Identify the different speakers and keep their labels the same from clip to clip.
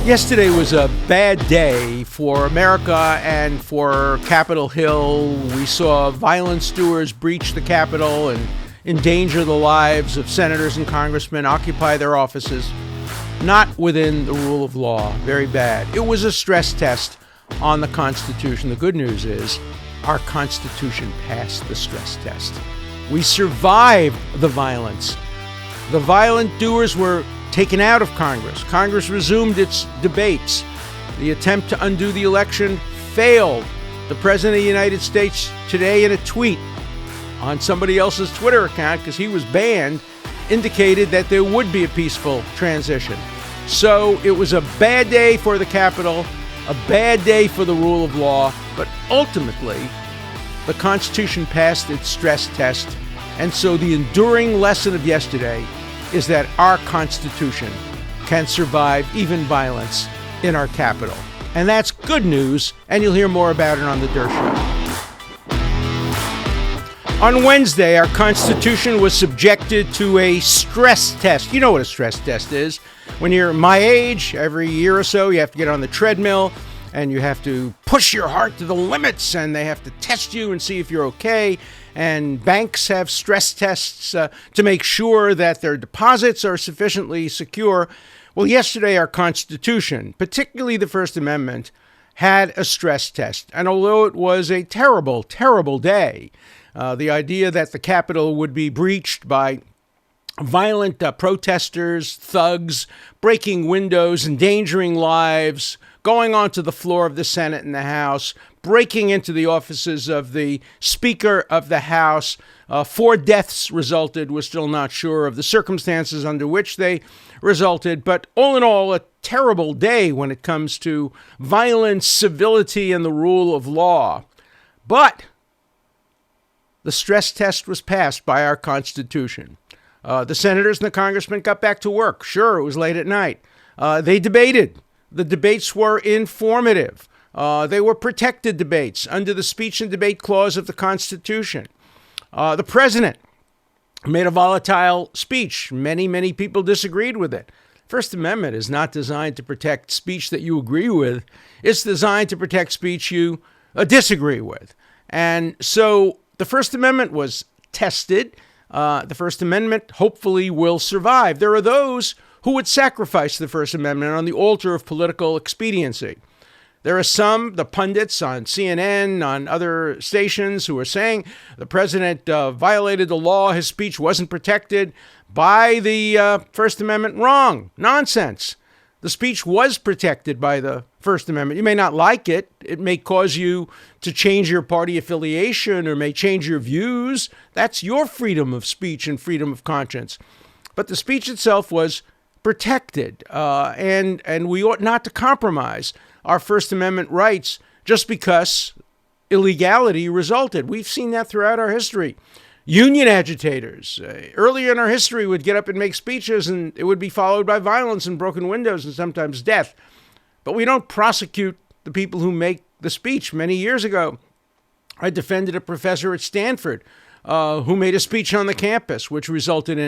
Speaker 1: Yesterday was a bad day for America and for Capitol Hill. We saw violent stewards breach the Capitol and endanger the lives of senators and congressmen, occupy their offices, not within the rule of law. Very bad. It was a stress test on the Constitution. The good news is our Constitution passed the stress test. We survived the violence. The violent doers were taken out of Congress. Congress resumed its debates. The attempt to undo the election failed. The President of the United States today, in a tweet on somebody else's Twitter account, because he was banned, indicated that there would be a peaceful transition. So it was a bad day for the Capitol, a bad day for the rule of law, but ultimately the Constitution passed its stress test. And so the enduring lesson of yesterday is that our Constitution can survive even violence in our Capitol. And that's good news, and you'll hear more about it on The Dirt Show. On Wednesday, our Constitution was subjected to a stress test. You know what a stress test is. When you're my age, every year or so, you have to get on the treadmill, and you have to push your heart to the limits, and they have to test you and see if you're okay. And banks have stress tests to make sure that their deposits are sufficiently secure. Well, yesterday, our Constitution, particularly the First Amendment, had a stress test. And although it was a terrible, terrible day, the idea that the Capitol would be breached by violent protesters, thugs, breaking windows, endangering lives, going onto the floor of the Senate and the House, breaking into the offices of the Speaker of the House. 4 deaths resulted. We're still not sure of the circumstances under which they resulted. But all in all, a terrible day when it comes to violence, civility, and the rule of law. But the stress test was passed by our Constitution. The senators and the congressmen got back to work. Sure, it was late at night. They debated. The debates were informative. They were protected debates under the speech and debate clause of the Constitution. The president made a volatile speech. Many people disagreed with it. First Amendment is not designed to protect speech that you agree with. It's designed to protect speech you disagree with. And so the First Amendment was tested. The First Amendment hopefully will survive. There are those who would sacrifice the First Amendment on the altar of political expediency. There are some, the pundits on CNN, on other stations, who are saying the president violated the law, his speech wasn't protected by the First Amendment. Wrong. Nonsense. The speech was protected by the First Amendment. You may not like it. It may cause you to change your party affiliation or may change your views. That's your freedom of speech and freedom of conscience. But the speech itself was protected, and we ought not to compromise our First Amendment rights just because illegality resulted. We've seen that throughout our history. Union agitators earlier in our history would get up and make speeches, and it would be followed by violence and broken windows and sometimes death. But we don't prosecute the people who make the speech. Many years ago, I defended a professor at Stanford who made a speech on the campus, which resulted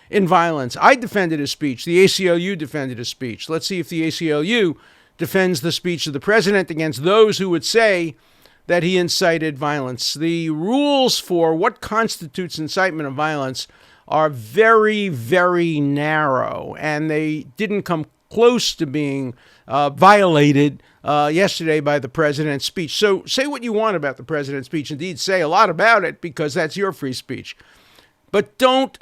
Speaker 1: in violence. I defended his speech. The ACLU defended his speech. Let's see if the ACLU defends the speech of the president against those who would say that he incited violence. The rules for what constitutes incitement of violence are very, very narrow, and they didn't come close to being violated yesterday by the president's speech. So say what you want about the president's speech. Indeed, say a lot about it, because that's your free speech. But don't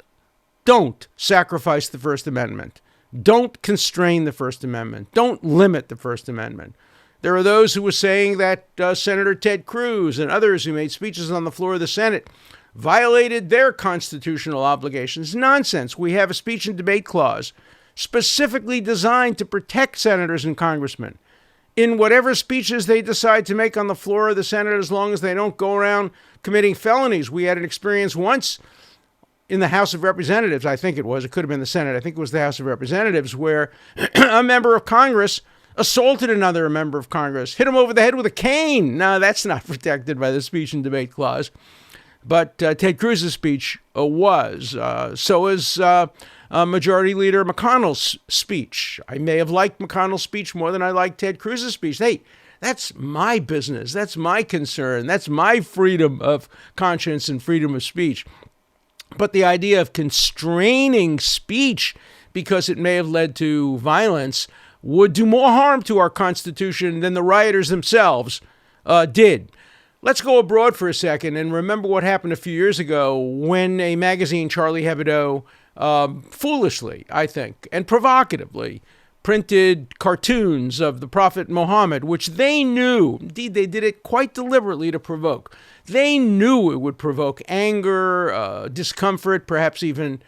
Speaker 1: sacrifice the First Amendment. Don't constrain the First Amendment. Don't limit the First Amendment. There are those who were saying that Senator Ted Cruz and others who made speeches on the floor of the Senate violated their constitutional obligations. Nonsense. We have a speech and debate clause specifically designed to protect senators and congressmen in whatever speeches they decide to make on the floor of the Senate, as long as they don't go around committing felonies. We had an experience once in the House of Representatives, I think it was. It could have been the Senate. I think it was the House of Representatives, where a member of Congress assaulted another member of Congress, hit him over the head with a cane. Now, that's not protected by the speech and debate clause. But Ted Cruz's speech was. So is Majority Leader McConnell's speech. I may have liked McConnell's speech more than I liked Ted Cruz's speech. Hey, that's my business. That's my concern. That's my freedom of conscience and freedom of speech. But the idea of constraining speech because it may have led to violence would do more harm to our Constitution than the rioters themselves did. Let's go abroad for a second and remember what happened a few years ago when a magazine, Charlie Hebdo, foolishly, I think, and provocatively printed cartoons of the Prophet Muhammad, which they knew, indeed they did it quite deliberately to provoke. They knew it would provoke anger, discomfort, perhaps even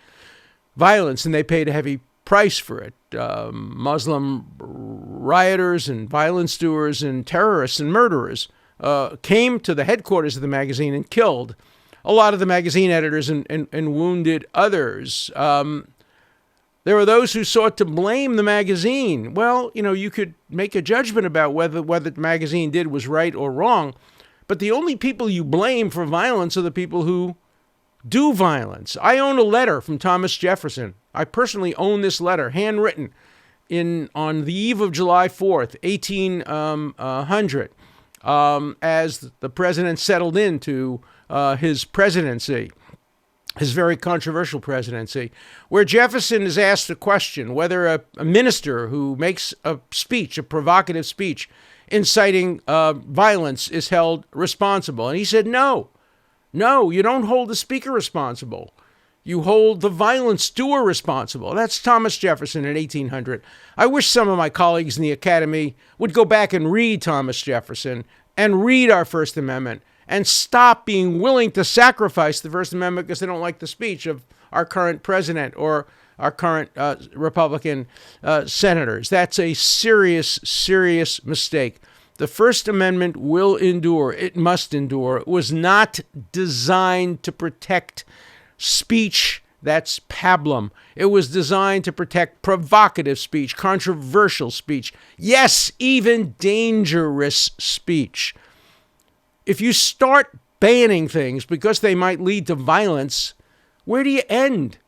Speaker 1: violence, and they paid a heavy price for it. Muslim rioters and violence doers and terrorists and murderers came to the headquarters of the magazine and killed a lot of the magazine editors and wounded others. There were those who sought to blame the magazine. Well, you could make a judgment about whether the magazine did was right or wrong, but the only people you blame for violence are the people who do violence. I own a letter from Thomas Jefferson. I personally own this letter, handwritten on the eve of July 4th, 1800, as the president settled into his presidency, his very controversial presidency, where Jefferson is asked a question whether a minister who makes a speech, a provocative speech, inciting violence is held responsible. And he said, no, you don't hold the speaker responsible. You hold the violence doer responsible. That's Thomas Jefferson in 1800. I wish some of my colleagues in the academy would go back and read Thomas Jefferson and read our First Amendment and stop being willing to sacrifice the First Amendment because they don't like the speech of our current president or our current Republican senators. That's a serious, serious mistake. The First Amendment will endure. It must endure. It was not designed to protect speech that's pablum. It was designed to protect provocative speech, controversial speech, yes, even dangerous speech. If you start banning things because they might lead to violence, where do you end?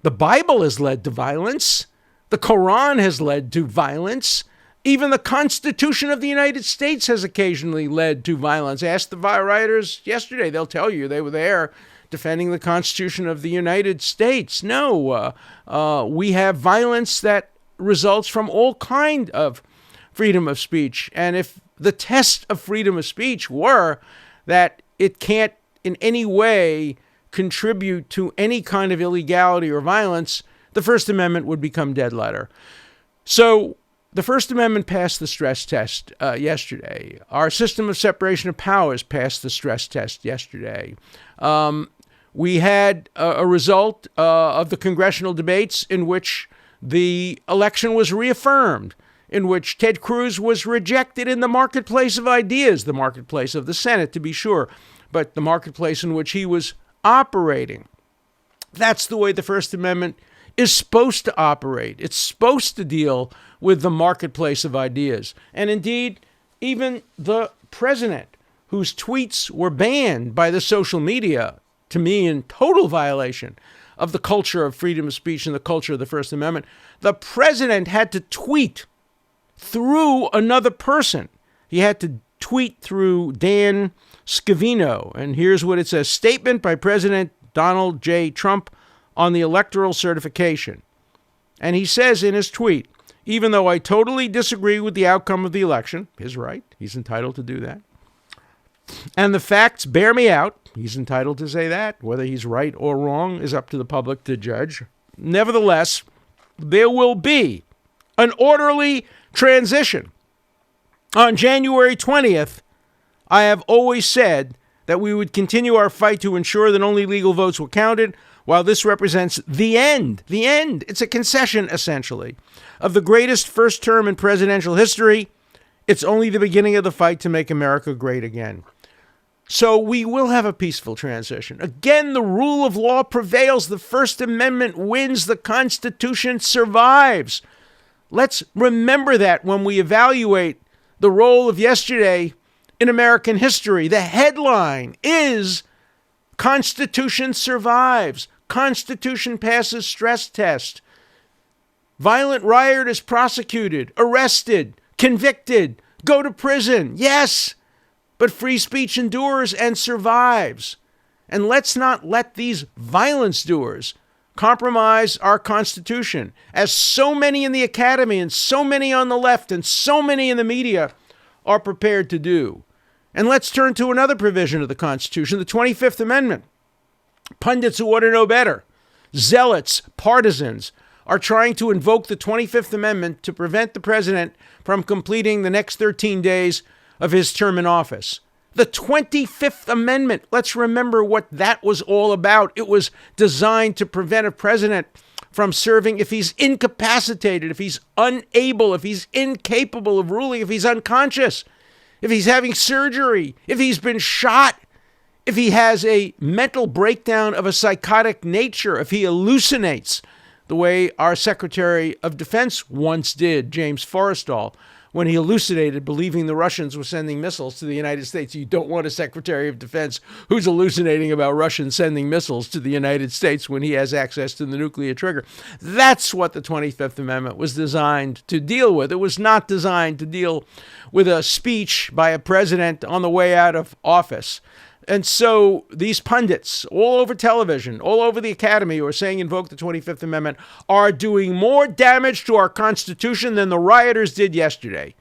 Speaker 1: The Bible has led to violence. The Quran has led to violence. Even the Constitution of the United States has occasionally led to violence. Ask the rioters yesterday. They'll tell you they were there defending the Constitution of the United States. No, we have violence that results from all kind of freedom of speech. And if the test of freedom of speech were that it can't in any way contribute to any kind of illegality or violence, the First Amendment would become dead letter. So the First Amendment passed the stress test yesterday. Our system of separation of powers passed the stress test yesterday. We had a result of the congressional debates in which the election was reaffirmed, in which Ted Cruz was rejected in the marketplace of ideas, the marketplace of the Senate, to be sure, but the marketplace in which he was operating. That's the way the First Amendment is supposed to operate. It's supposed to deal with the marketplace of ideas. And indeed, even the president, whose tweets were banned by the social media, to me in total violation of the culture of freedom of speech and the culture of the First Amendment, the president had to tweet through another person. He had to tweet through Dan Scavino. And here's what it says: statement by President Donald J. Trump on the electoral certification. And he says in his tweet, even though I totally disagree with the outcome of the election, his right, he's entitled to do that, and the facts bear me out, he's entitled to say that. Whether he's right or wrong is up to the public to judge. Nevertheless, there will be an orderly transition. On January 20th, I have always said that we would continue our fight to ensure that only legal votes were counted. While this represents the end, it's a concession, essentially, of the greatest first term in presidential history, it's only the beginning of the fight to make America great again. So we will have a peaceful transition. Again, the rule of law prevails. The First Amendment wins. The Constitution survives. Let's remember that when we evaluate the role of yesterday in American history. The headline is Constitution survives. Constitution passes stress test. Violent rioters prosecuted, arrested, convicted, go to prison. Yes, but free speech endures and survives. And let's not let these violence doers compromise our Constitution, as so many in the academy and so many on the left and so many in the media are prepared to do. And let's turn to another provision of the Constitution, the 25th Amendment. Pundits who ought to know better, zealots, partisans, are trying to invoke the 25th Amendment to prevent the president from completing the next 13 days of his term in office. The 25th Amendment, let's remember what that was all about. It was designed to prevent a president from serving if he's incapacitated, if he's unable, if he's incapable of ruling, if he's unconscious, if he's having surgery, if he's been shot, if he has a mental breakdown of a psychotic nature, if he hallucinates, the way our Secretary of Defense once did, James Forrestal, when he hallucinated believing the Russians were sending missiles to the United States. You don't want a Secretary of Defense who's hallucinating about Russians sending missiles to the United States when he has access to the nuclear trigger. That's what the 25th Amendment was designed to deal with. It was not designed to deal with a speech by a president on the way out of office. And so these pundits all over television, all over the academy who are saying invoke the 25th Amendment are doing more damage to our Constitution than the rioters did yesterday,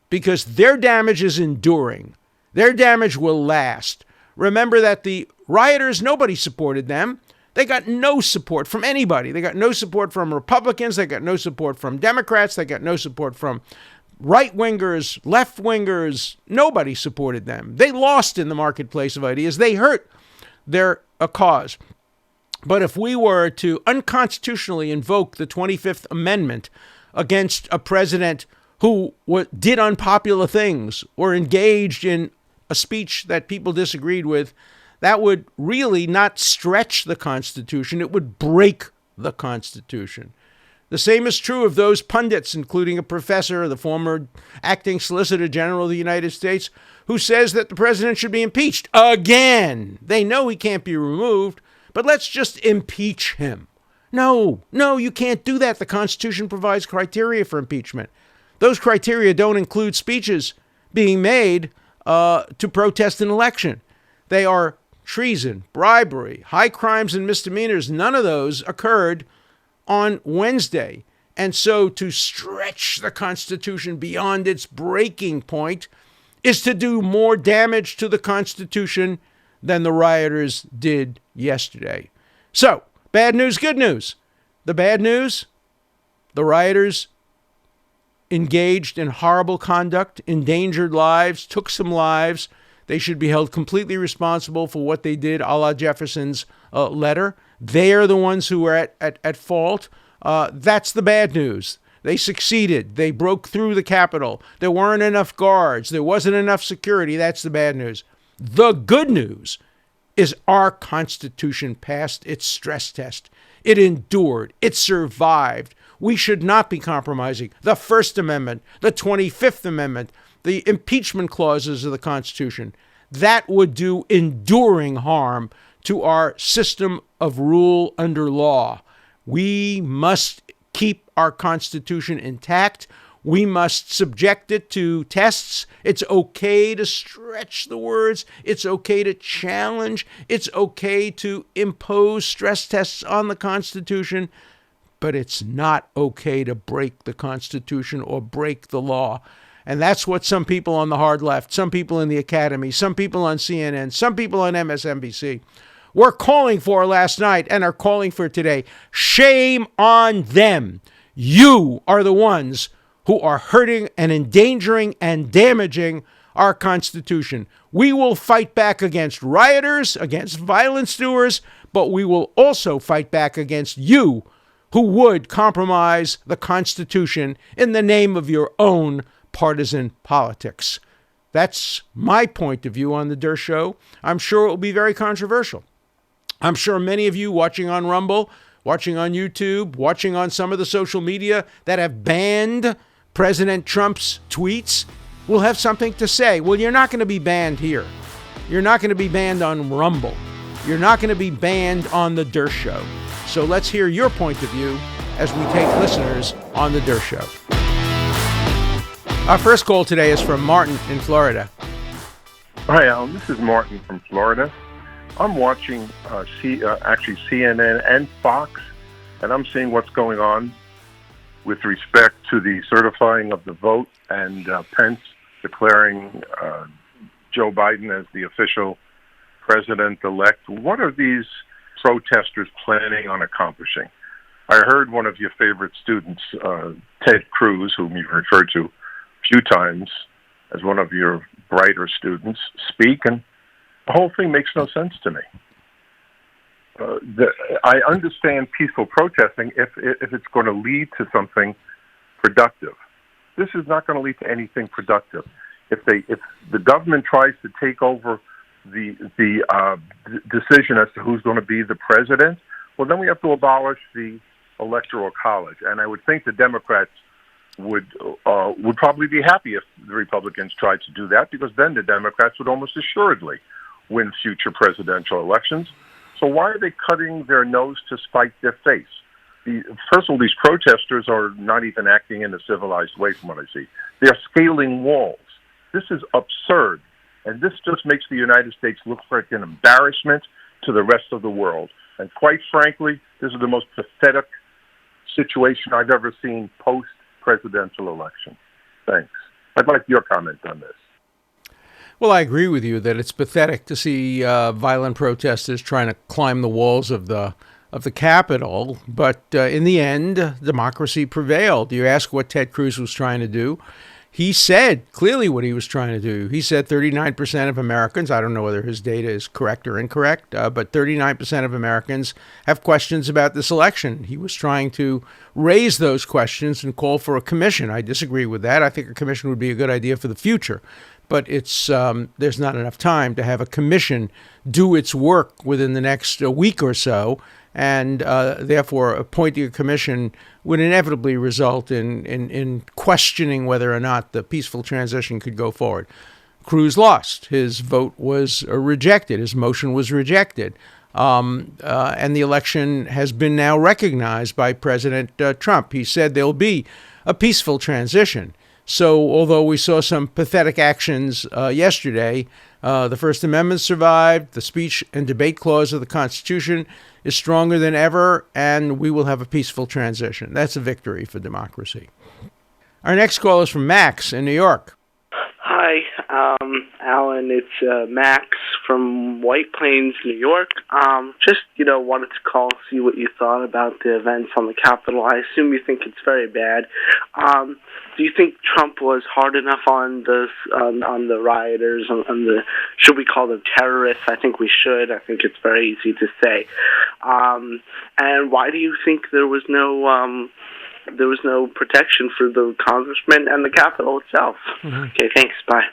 Speaker 1: because their damage is enduring. Their damage will last. Remember that the rioters, nobody supported them. They got no support from anybody. They got no support from Republicans. They got no support from Democrats. They got no support from right-wingers, left-wingers. Nobody supported them. They lost in the marketplace of ideas. They hurt their cause. But if we were to unconstitutionally invoke the 25th Amendment against a president who did unpopular things or engaged in a speech that people disagreed with, that would really not stretch the Constitution. It would break the Constitution. The same is true of those pundits, including a professor, the former acting Solicitor General of the United States, who says that the president should be impeached again. They know he can't be removed, but let's just impeach him. No, you can't do that. The Constitution provides criteria for impeachment. Those criteria don't include speeches being made to protest an election. They are treason, bribery, high crimes and misdemeanors. None of those occurred on Wednesday. And so to stretch the Constitution beyond its breaking point is to do more damage to the Constitution than the rioters did yesterday. So, bad news, good news. The bad news, the rioters engaged in horrible conduct, endangered lives, took some lives. They should be held completely responsible for what they did, a la Jefferson's letter. They are the ones who are at fault. That's the bad news. They succeeded. They broke through the Capitol. There weren't enough guards. There wasn't enough security. That's the bad news. The good news is our Constitution passed its stress test. It endured. It survived. We should not be compromising the First Amendment, the 25th Amendment, the impeachment clauses of the Constitution. That would do enduring harm to our system of rule under law. We must keep our Constitution intact. We must subject it to tests. It's okay to stretch the words. It's okay to challenge. It's okay to impose stress tests on the Constitution. But it's not okay to break the Constitution or break the law. And that's what some people on the hard left, some people in the academy, some people on CNN, some people on MSNBC were calling for last night and are calling for today. Shame on them. You are the ones who are hurting and endangering and damaging our Constitution. We will fight back against rioters, against violence doers, but we will also fight back against you who would compromise the Constitution in the name of your own partisan politics. That's my point of view on The Durst Show. I'm sure it will be very controversial. I'm sure many of you watching on Rumble, watching on YouTube, watching on some of the social media that have banned President Trump's tweets will have something to say. Well, you're not going to be banned here. You're not going to be banned on Rumble. you're not going to be banned on The Durst Show. So let's hear your point of view as we take listeners on The Durst Show. Our first call today is from Martin in Florida.
Speaker 2: Hi, Alan. This is Martin from Florida. I'm watching CNN and Fox, and I'm seeing what's going on with respect to the certifying of the vote and Pence declaring Joe Biden as the official president-elect. What are these protesters planning on accomplishing? I heard one of your favorite students, Ted Cruz, whom you've referred to a few times as one of your brighter students, speak, and the whole thing makes no sense to me. I understand peaceful protesting if it's going to lead to something productive. This is not going to lead to anything productive. If the government tries to take over the decision as to who's going to be the president, well, then we have to abolish the Electoral College. And I would think the Democrats would probably be happy if the Republicans tried to do that, because then the Democrats would almost assuredly win future presidential elections. So why are they cutting their nose to spite their face? First of all, these protesters are not even acting in a civilized way from what I see. They're scaling walls. This is absurd. And this just makes the United States look like an embarrassment to the rest of the world. And quite frankly, this is the most pathetic situation I've ever seen post-presidential election. Thanks. I'd like your comment on this.
Speaker 1: Well, I agree with you that it's pathetic to see violent protesters trying to climb the walls of the Capitol. But in the end, democracy prevailed. You ask what Ted Cruz was trying to do. He said clearly what he was trying to do. He said 39% of Americans, I don't know whether his data is correct or incorrect, but 39% of Americans have questions about this election. He was trying to raise those questions and call for a commission. I disagree with that. I think a commission would be a good idea for the future. But there's not enough time to have a commission do its work within the next week or so. And therefore, appointing a commission would inevitably result in questioning whether or not the peaceful transition could go forward. Cruz lost. His vote was rejected. His motion was rejected. And the election has been now recognized by President Trump. He said there'll be a peaceful transition. So although we saw some pathetic actions yesterday, the First Amendment survived, the speech and debate clause of the Constitution is stronger than ever, and we will have a peaceful transition. That's a victory for democracy. Our next call is from Max in New York.
Speaker 3: Hi, Alan. It's Max from White Plains, New York. Just, wanted to call and see what you thought about the events on the Capitol. I assume you think it's very bad. Do you think Trump was hard enough on the rioters, on the, should we call them terrorists? I think we should. I think it's very easy to say. And why do you think there was no protection for the congressman and the Capitol itself? Mm-hmm. Okay, thanks. Bye.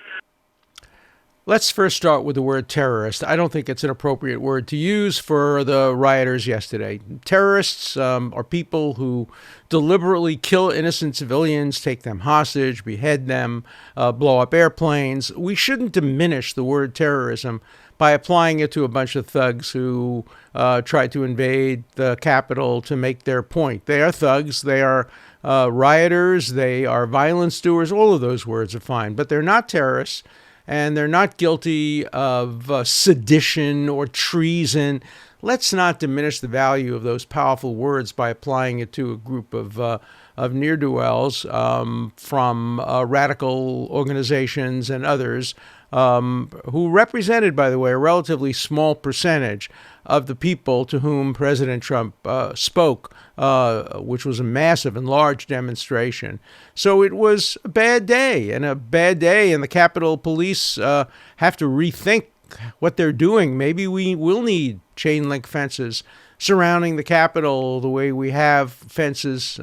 Speaker 1: Let's first start with the word terrorist. I don't think it's an appropriate word to use for the rioters yesterday. Terrorists are people who deliberately kill innocent civilians, take them hostage, behead them, blow up airplanes. We shouldn't diminish the word terrorism by applying it to a bunch of thugs who tried to invade the Capitol to make their point. They are thugs. They are rioters. They are violence doers. All of those words are fine, but they're not terrorists. And they're not guilty of sedition or treason. Let's not diminish the value of those powerful words by applying it to a group of ne'er-do-wells from radical organizations and others who represented, by the way, a relatively small percentage of the people to whom President Trump spoke, which was a massive and large demonstration. So it was a bad day, and the Capitol Police have to rethink what they're doing. Maybe we will need chain link fences surrounding the Capitol the way we have fences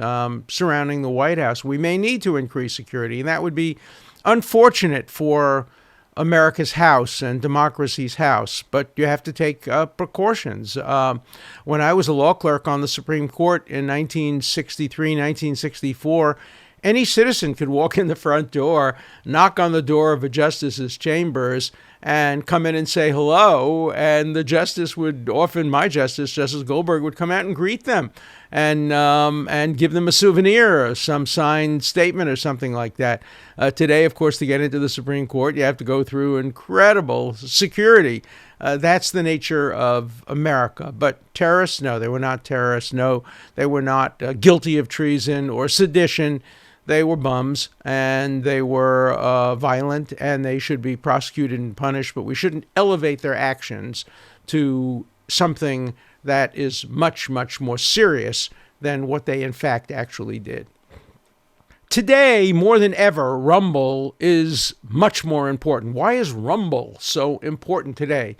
Speaker 1: surrounding the White House. We may need to increase security, and that would be unfortunate for America's house and democracy's house, but you have to take precautions. When I was a law clerk on the Supreme Court in 1963, 1964, any citizen could walk in the front door, knock on the door of a justice's chambers, and come in and say hello, and the justice would often, my justice, Justice Goldberg, would come out and greet them and give them a souvenir or some signed statement or something like that. Today, of course, to get into the Supreme Court, you have to go through incredible security. That's the nature of America. But terrorists, no, they were not terrorists. No, they were not guilty of treason or sedition. They were bums, and they were violent, and they should be prosecuted and punished, but we shouldn't elevate their actions to something that is much, much more serious than what they in fact actually did. Today, more than ever, Rumble is much more important. Why is Rumble so important today?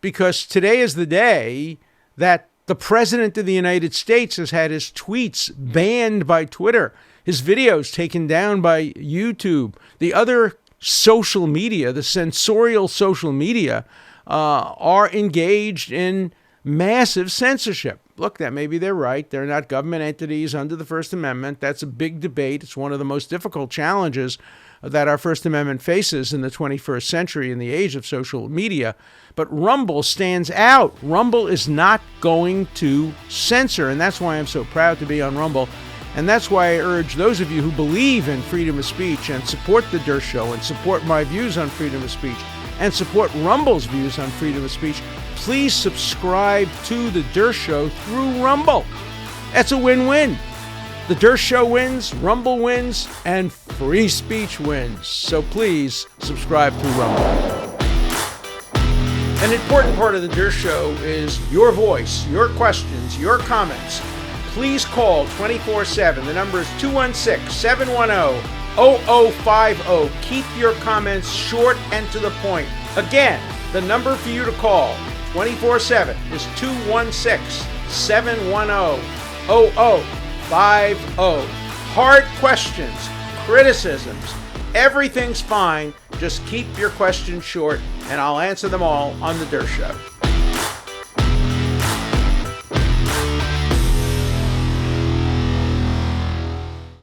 Speaker 1: Because today is the day that the President of the United States has had his tweets banned by Twitter, his videos taken down by YouTube. The other social media, the censorial social media, are engaged in massive censorship. Look, that maybe they're right. They're not government entities under the First Amendment. That's a big debate. It's one of the most difficult challenges that our First Amendment faces in the 21st century in the age of social media. But Rumble stands out. Rumble is not going to censor, and that's why I'm so proud to be on Rumble. And that's why I urge those of you who believe in freedom of speech and support The Durst Show and support my views on freedom of speech and support Rumble's views on freedom of speech, please subscribe to The Durst Show through Rumble. That's a win-win. The Durst Show wins, Rumble wins, and free speech wins. So please subscribe through Rumble. An important part of The Durst Show is your voice, your questions, your comments. Please call 24/7. The number is 216-710-0050. Keep your comments short and to the point. Again, the number for you to call 24/7 is 216-710-0050. Hard questions, criticisms, everything's fine. Just keep your questions short, and I'll answer them all on The Durst Show.